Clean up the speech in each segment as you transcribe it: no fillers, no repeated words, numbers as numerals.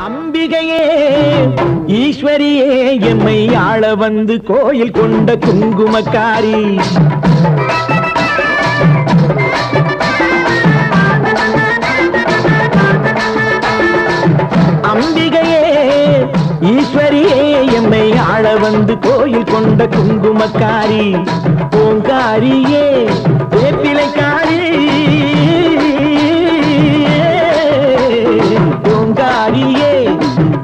அம்பிகையே ஈஸ்வரியே எம்மை ஆள வந்து கோயில் கொண்ட குங்குமக்காரி. அம்பிகையே ஈஸ்வரியே எம்மை ஆள வந்து கோயில் கொண்ட குங்குமக்காரி. ஓங்காரியே வேப்பிலைக்காரி. ஓங்காரியே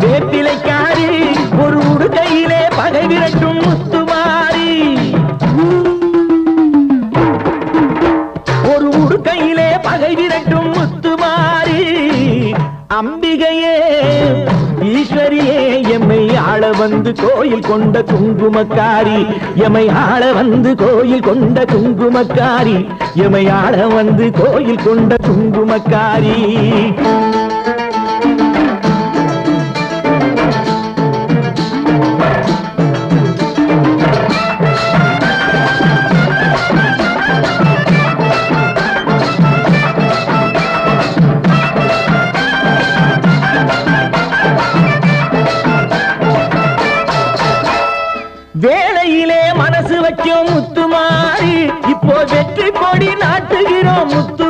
வேப்பிலைக்காரி. ஒரு உடுக்கையிலே பகை விரட்டும் முத்துமாரி. ஒரு உடுக்கையிலே பகை விரட்டும் முத்துமாரி. அம்பிகையே ஈஸ்வரியே எம்மை ஆள வந்து கோயில் கொண்ட குங்குமக்காரி. எமை ஆள வந்து கோயில் கொண்ட குங்குமக்காரி. எமை ஆள வந்து கோயில் கொண்ட குங்குமக்காரி. வேளையிலே மனசு வைக்கும் முத்துமாரி. இப்போ வெற்றி கொடி நாட்டுகிறோம் முத்து